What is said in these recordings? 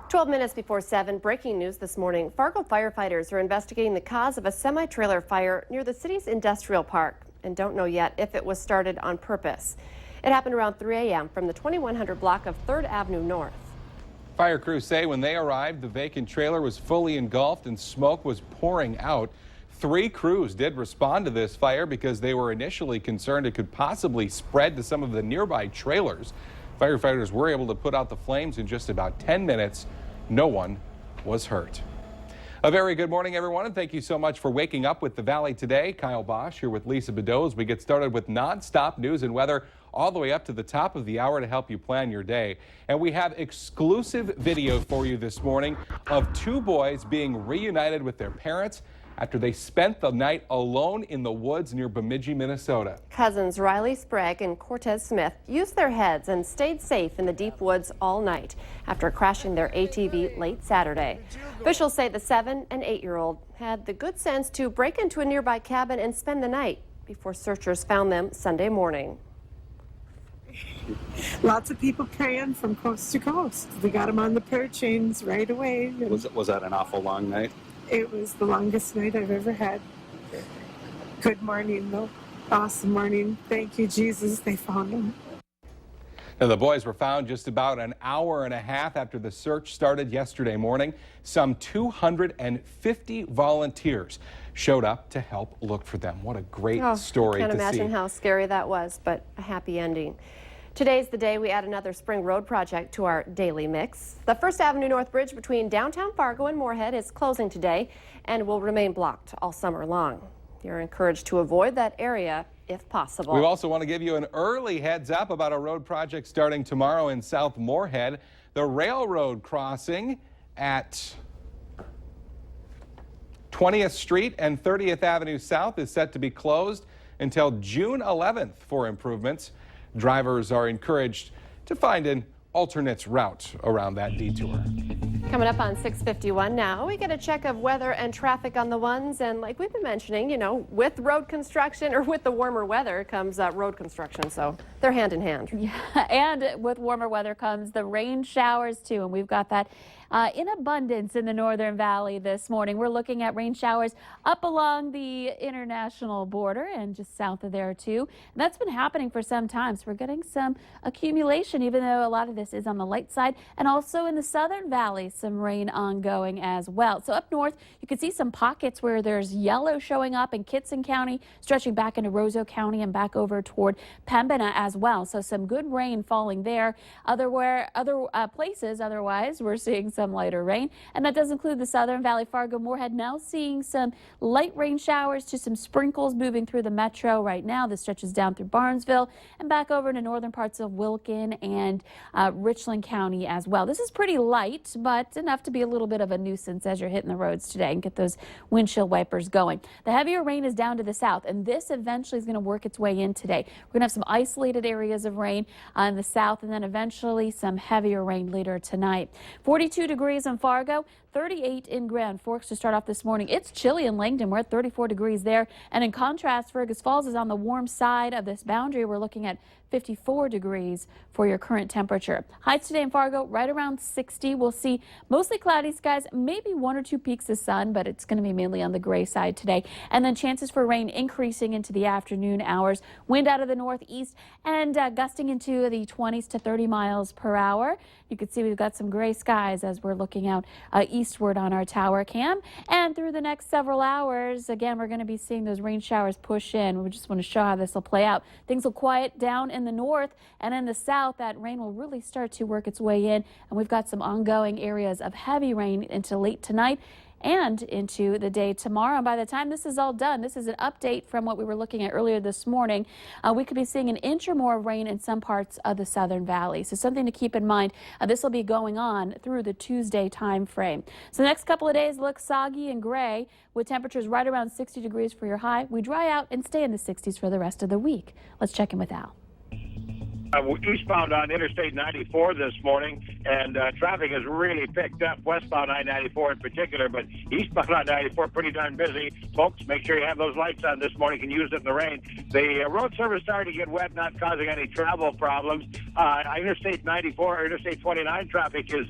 12 minutes before 7, breaking news this morning. Fargo firefighters are investigating the cause of a semi-trailer fire near the city's industrial park and don't know yet if it was started on purpose. It happened around 3 a.m. from the 2100 block of 3rd Avenue North. Fire crews say when they arrived, the vacant trailer was fully engulfed and smoke was pouring out. 3 crews did respond to this fire because they were initially concerned it could possibly spread to some of the nearby trailers. Firefighters were able to put out the flames in just about 10 minutes. No one was hurt. A very good morning, everyone, and thank you so much for waking up with the Valley today. Kyle Bosch here with Lisa Bedeau as we get started with non-stop news and weather all the way up to the top of the hour to help you plan your day. And we have exclusive video for you this morning of 2 boys being reunited with their parents after they spent the night alone in the woods near Bemidji, Minnesota. Cousins Riley Sprague and Cortez Smith used their heads and stayed safe in the deep woods all night after crashing their ATV late Saturday. Officials say the 7- and 8-year-old had the good sense to break into a nearby cabin and spend the night before searchers found them Sunday morning. Lots of people praying from coast to coast. We got them on the prayer chains right away. Was that an awful long night? It was the longest night I've ever had. Good morning, though. Awesome morning. Thank you, Jesus. They found them. Now, the boys were found just about an hour and a half after the search started yesterday morning. Some 250 volunteers showed up to help look for them. What a great story to see. I can't imagine how scary that was, but a happy ending. Today's the day we add another spring road project to our daily mix. The 1st Avenue North Bridge between downtown Fargo and Moorhead is closing today and will remain blocked all summer long. You're encouraged to avoid that area if possible. We also want to give you an early heads up about a road project starting tomorrow in South Moorhead. The railroad crossing at 20th Street and 30th Avenue South is set to be closed until June 11th for improvements. Drivers are encouraged to find an alternate route around that detour. Coming up on 6:51 now, we get a check of weather and traffic on the ones. And like we've been mentioning, you know, with road construction or with the warmer weather comes road construction. So they're hand in hand. Yeah, and with warmer weather comes the rain showers too. And we've got that in abundance in the Northern Valley this morning. We're looking at rain showers up along the international border and just south of there too. And that's been happening for some time. So we're getting some accumulation, even though a lot of this is on the light side. And also in the Southern Valley, some rain ongoing as well. So up north, you can see some pockets where there's yellow showing up in Kitson County, stretching back into Roseau County and back over toward Pembina as well. So some good rain falling there. Other places, otherwise, we're seeing some lighter rain, and that does include the Southern Valley. Fargo Moorhead now seeing some light rain showers to some sprinkles moving through the metro right now. This stretches down through Barnesville and back over into northern parts of Wilkin and Richland County as well. This is pretty light, but enough to be a little bit of a nuisance as you're hitting the roads today and get those windshield wipers going. The heavier rain is down to the south, and this eventually is going to work its way in today. We're going to have some isolated areas of rain in the south, and then eventually some heavier rain later tonight. 42 degrees in Fargo, 38 in Grand Forks to start off this morning. It's chilly in Langdon. We're at 34 degrees there. And in contrast, Fergus Falls is on the warm side of this boundary. We're looking at 54 degrees for your current temperature. Highs today in Fargo right around 60. We'll see mostly cloudy skies, maybe 1 or 2 peaks of sun, but it's going to be mainly on the gray side today. And then chances for rain increasing into the afternoon hours. Wind out of the northeast and gusting into the 20s to 30 miles per hour. You can see we've got some gray skies as we're looking out eastward on our tower cam. And through the next several hours, again, we're going to be seeing those rain showers push in. We just want to show how this will play out. Things will quiet down in the north, and in the south, that rain will really start to work its way in. And we've got some ongoing areas of heavy rain into late tonight and into the day tomorrow. And by the time this is all done, this is an update from what we were looking at earlier this morning. We could be seeing an inch or more of rain in some parts of the Southern Valley. So something to keep in mind. This will be going on through the Tuesday time frame. So the next couple of days look soggy and gray with temperatures right around 60 degrees for your high. We dry out and stay in the 60s for the rest of the week. Let's check in with Al. Eastbound on Interstate 94 this morning, and traffic has really picked up, westbound I-94 in particular, but eastbound I-94 pretty darn busy. Folks, make sure you have those lights on this morning. You can use it in the rain. The road surface starting to get wet, not causing any travel problems. Interstate 94 or Interstate 29 traffic is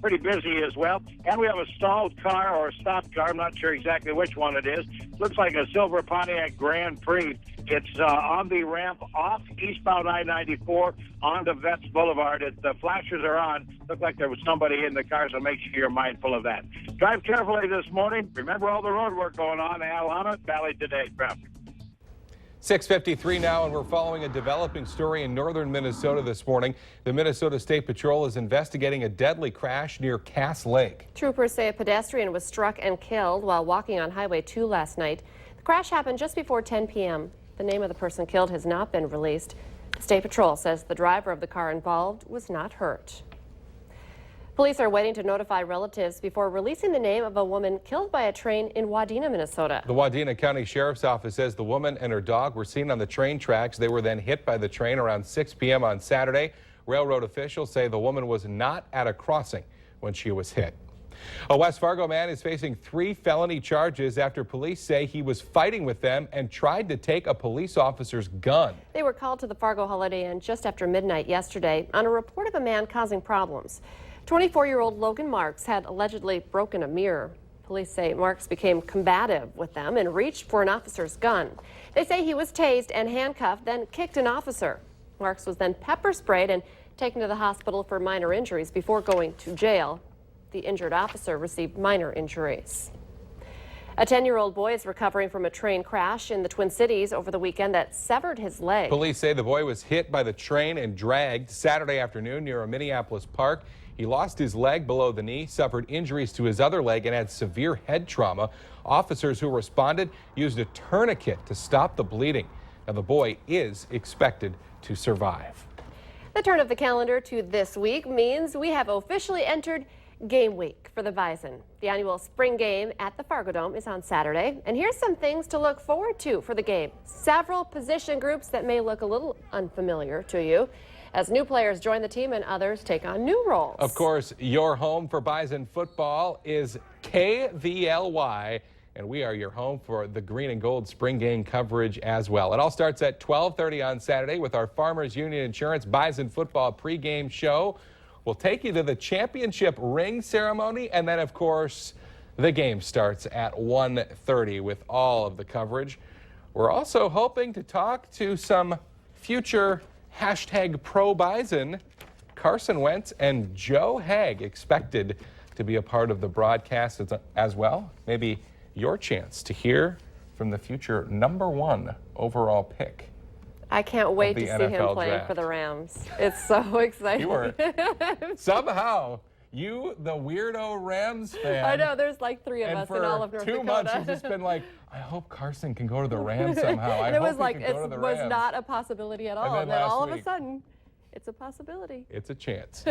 pretty busy as well. And we have a stalled car or a stopped car. I'm not sure exactly which one it is. Looks like a silver Pontiac Grand Prix. It's on the ramp off eastbound I-94 onto Vets Boulevard. The flashers are on. Looked like there was somebody in the car, so make sure you're mindful of that. Drive carefully this morning. Remember all the road work going on. Al Honnold, Valley Today traffic. 6:53 now, and we're following a developing story in northern Minnesota this morning. The Minnesota State Patrol is investigating a deadly crash near Cass Lake. Troopers say a pedestrian was struck and killed while walking on Highway 2 last night. The crash happened just before 10 p.m. The name of the person killed has not been released. The State Patrol says the driver of the car involved was not hurt. Police are waiting to notify relatives before releasing the name of a woman killed by a train in Wadena, Minnesota. The Wadena County Sheriff's Office says the woman and her dog were seen on the train tracks. They were then hit by the train around 6 p.m. on Saturday. Railroad officials say the woman was not at a crossing when she was hit. A West Fargo man is facing 3 felony charges after police say he was fighting with them and tried to take a police officer's gun. They were called to the Fargo Holiday Inn just after midnight yesterday on a report of a man causing problems. 24-year-old Logan Marks had allegedly broken a mirror. Police say Marks became combative with them and reached for an officer's gun. They say he was tased and handcuffed, then kicked an officer. Marks was then pepper sprayed and taken to the hospital for minor injuries before going to jail. The injured officer received minor injuries. A 10-year-old boy is recovering from a train crash in the Twin Cities over the weekend that severed his leg. Police say the boy was hit by the train and dragged Saturday afternoon near a Minneapolis park. He lost his leg below the knee, suffered injuries to his other leg, and had severe head trauma. Officers who responded used a tourniquet to stop the bleeding. Now, the boy is expected to survive. The turn of the calendar to this week means we have officially entered Game Week for the Bison. The annual spring game at the Fargo Dome is on Saturday, and here's some things to look forward to for the game. Several position groups that may look a little unfamiliar to you as new players join the team and others take on new roles. Of course, your home for Bison football is KVLY, and we are your home for the green and gold spring game coverage as well. It all starts at 12:30 on Saturday with our Farmers Union Insurance Bison football pregame show. We'll take you to the championship ring ceremony, and then, of course, the game starts at 1:30 with all of the coverage. We're also hoping to talk to some future #ProBison. Carson Wentz and Joe Haeg expected to be a part of the broadcast as well. Maybe your chance to hear from the future #1 overall pick. I can't wait to see him NFL playing draft. for the Rams. It's so exciting. You were somehow, you, the weirdo Rams fan. I know, there's like 3 of us in all of North Dakota. For 2 months, you've just been like, I hope Carson can go to the Rams somehow. And it was like, it was not a possibility at all. And then all of a week, sudden, it's a possibility. it's a chance.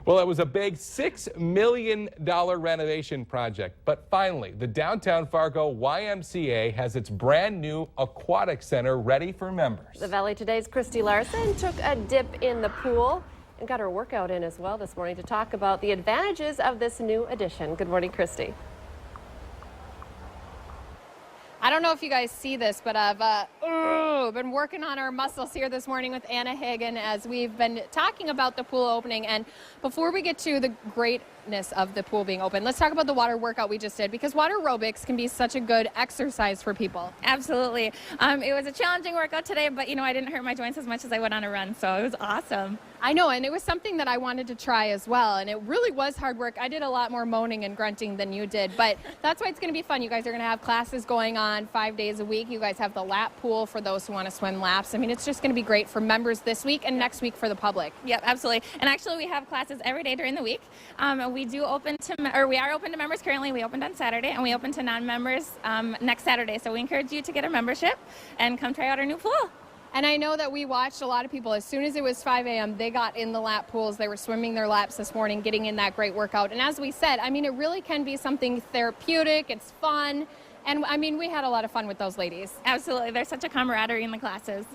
Well, it was a big $6 million renovation project. But finally, the downtown Fargo YMCA has its brand new aquatic center ready for members. The Valley Today's Christy Larson took a dip in the pool and got her workout in as well this morning to talk about the advantages of this new addition. Good morning, Christy. I don't know if you guys see this, but I've been working on our muscles here this morning with Anna Hagen as we've been talking about the pool opening. And before we get to the greatness of the pool being open, let's talk about the water workout we just did, because water aerobics can be such a good exercise for people. Absolutely. It was a challenging workout today, but I didn't hurt my joints as much as I went on a run, so it was awesome. I know, and it was something that I wanted to try as well, and it really was hard work. I did a lot more moaning and grunting than you did, but that's why it's going to be fun. You guys are going to have classes going on 5 days a week. You guys have the lap pool for those who want to swim laps. I mean, it's just going to be great for members this week and next week for the public. Yep, absolutely. And actually, we have classes every day during the week. We are open to members currently. We opened on Saturday, and we open to non-members next Saturday. So we encourage you to get a membership and come try out our new pool. And I know that we watched a lot of people, as soon as it was 5 a.m., they got in the lap pools. They were swimming their laps this morning, getting in that great workout. And as we said, I mean, it really can be something therapeutic. It's fun. And I mean, we had a lot of fun with those ladies. Absolutely. There's such a camaraderie in the classes.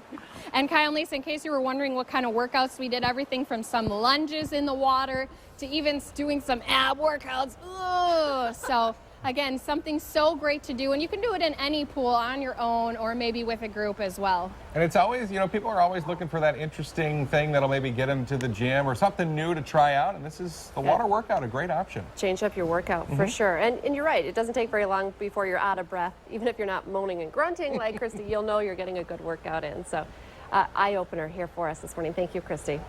And Kyle and Lisa, in case you were wondering what kind of workouts we did, everything from some lunges in the water to even doing some ab workouts. Ugh. So Again, something so great to do, and you can do it in any pool on your own or maybe with a group as well. And it's always, people are always looking for that interesting thing that'll maybe get them to the gym or something new to try out. And this is the water workout, a great option. Change up your workout for sure. And you're right, it doesn't take very long before you're out of breath. Even if you're not moaning and grunting like Christy, you'll know you're getting a good workout in. So eye-opener here for us this morning. Thank you, Christy.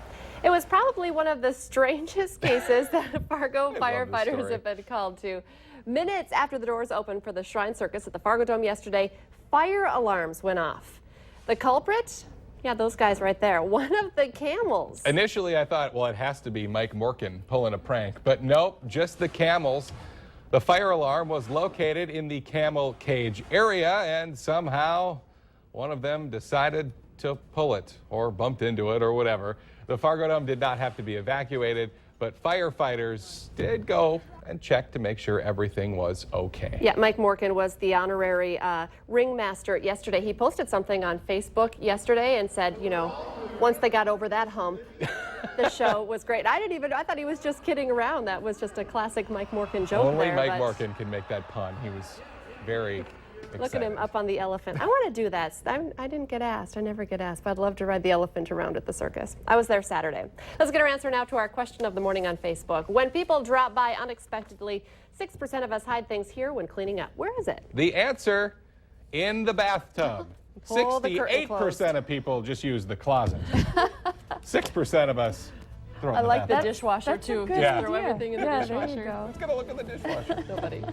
It was probably one of the strangest cases that Fargo firefighters have been called to. Minutes after the doors opened for the Shrine Circus at the Fargo Dome yesterday, fire alarms went off. The culprit? Yeah, those guys right there. One of the camels. Initially, I thought, well, it has to be Mike Morkin pulling a prank. But nope, just the camels. The fire alarm was located in the camel cage area, and somehow one of them decided to pull it or bumped into it or whatever. The Fargo Dome did not have to be evacuated, but firefighters did go and check to make sure everything was okay. Yeah, Mike Morkin was the honorary ringmaster yesterday. He posted something on Facebook yesterday and said, once they got over that hump, the show was great. I thought he was just kidding around. That was just a classic Mike Morkin joke. Only there, Mike Morkin can make that pun. He was very excited. Look at him up on the elephant. I want to do that. I didn't get asked. I never get asked, but I'd love to ride the elephant around at the circus. I was there Saturday. Let's get our answer now to our question of the morning on Facebook. When people drop by unexpectedly, 6% of us hide things here when cleaning up. Where is it? The answer, in the bathtub. Pull the curtain closed. 68% of people just use the closet. 6% of us throw in I the like the bathroom. dishwasher That's a too. good Yeah. Throw everything in the There dishwasher. you go. Let's get a look at the dishwasher. Nobody.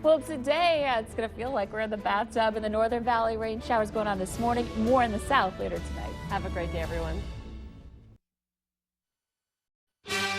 Well, today it's going to feel like we're in the bathtub in the Northern Valley. Rain showers going on this morning. More in the south later tonight. Have a great day, everyone.